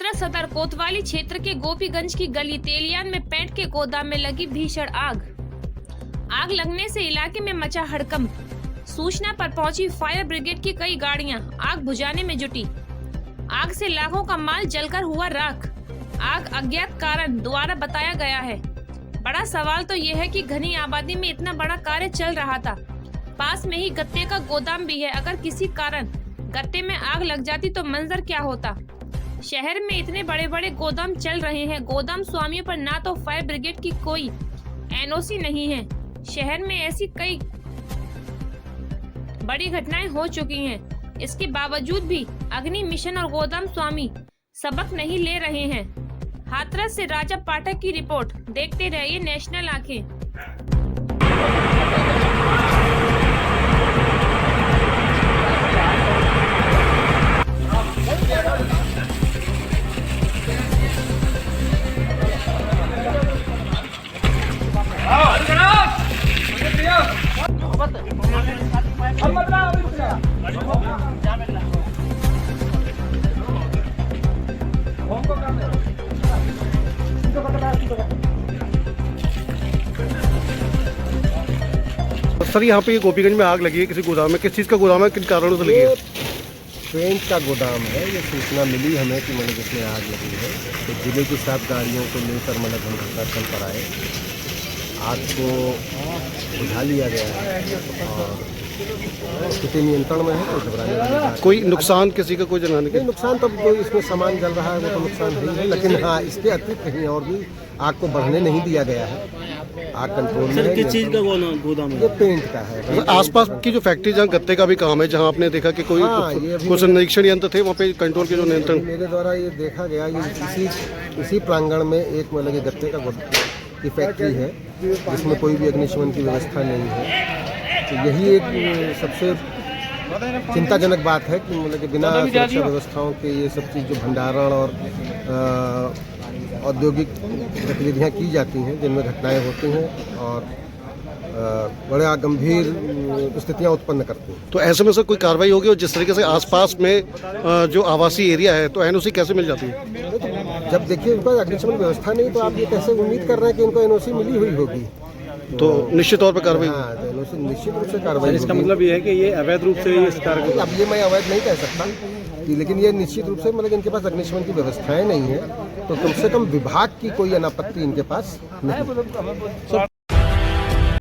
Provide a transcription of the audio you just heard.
थाना सदर कोतवाली क्षेत्र के गोपीगंज की गली तेलियान में पेंट के गोदाम में लगी भीषण आग लगने से इलाके में मचा हड़कंप। सूचना पर पहुंची फायर ब्रिगेड की कई गाड़ियां आग बुझाने में जुटी। आग से लाखों का माल जलकर हुआ राख। आग अज्ञात कारण द्वारा बताया गया है। बड़ा सवाल तो यह है कि घनी आबादी में इतना बड़ा कार्य चल रहा था, पास में ही गत्ते का गोदाम भी है। अगर किसी कारण गत्ते में आग लग जाती तो मंजर क्या होता। शहर में इतने बड़े बड़े गोदाम चल रहे हैं, गोदाम स्वामियों पर ना तो फायर ब्रिगेड की कोई एनओसी नहीं है। शहर में ऐसी कई बड़ी घटनाएं हो चुकी हैं, इसके बावजूद भी अग्नि मिशन और गोदाम स्वामी सबक नहीं ले रहे हैं। हाथरस से राजा पाठक की रिपोर्ट। देखते रहिए नेशनल आंखें। सर, यहाँ पे ये गोपीगंज में आग लगी है किसी गोदाम में। किस चीज़ का गोदाम है, किन कारणों से लगी है? पेंट का गोदाम है। ये सूचना मिली हमें कि मतलब इसमें आग लगी है, तो जिले की 7 गाड़ियों को लेकर मतलब हम घटनास्थल पर आए। आग को बुझा लिया गया है और स्थिति नियंत्रण में है। कोई घबराने वाली बात नहीं। कोई नुकसान किसी का कोई जनाने के नुकसान तो कोई इसमें सामान जल रहा है वो तो नुकसान नहीं है, लेकिन हाँ इसके अतिरिक्त कहीं और भी आग को बढ़ने नहीं दिया गया है। आग कंट्रोल में है। किस चीज़ का गोदाम है? ये पेंट का है। आसपास की जो फैक्ट्री जहाँ गत्ते का भी काम है, जहाँ आपने देखा कि कोई कुछ निरीक्षण यंत्र थे वहाँ पे कंट्रोल के जो नियंत्रण मेरे द्वारा ये देखा गया, ये इसी प्रांगण में एक मतलब कि गत्ते की फैक्ट्री है जिसमें कोई भी अग्निशमन की व्यवस्था नहीं है। तो यही एक सबसे चिंताजनक बात है कि मतलब कि बिना सुरक्षा व्यवस्थाओं के ये सब चीज़ जो भंडारण और औद्योगिक गतिविधियाँ की जाती हैं, जिनमें घटनाएं होती हैं और बड़े गंभीर स्थितियाँ उत्पन्न करती हैं। तो ऐसे में सर कोई कार्रवाई होगी? और जिस तरीके से आसपास में जो आवासीय एरिया है तो एनओसी कैसे मिल जाती है? जब देखिए उनका अग्निशमन व्यवस्था नहीं तो आप ये कैसे उम्मीद कर रहे हैं कि इनको एनओसी मिली हुई होगी? तो निश्चित तौर पर कार्रवाई। हाँ, तो एनओसी निश्चित रूप से कार्रवाई। इसका मतलब ये है कि ये अवैध रूप से इस कार्य को, अब ये मैं अवैध नहीं कह सकता कि, लेकिन ये निश्चित रूप से मतलब इनके पास अग्निशमन की व्यवस्थाएं नहीं है, तो कम से कम विभाग की कोई अनापत्ति इनके पास नहीं।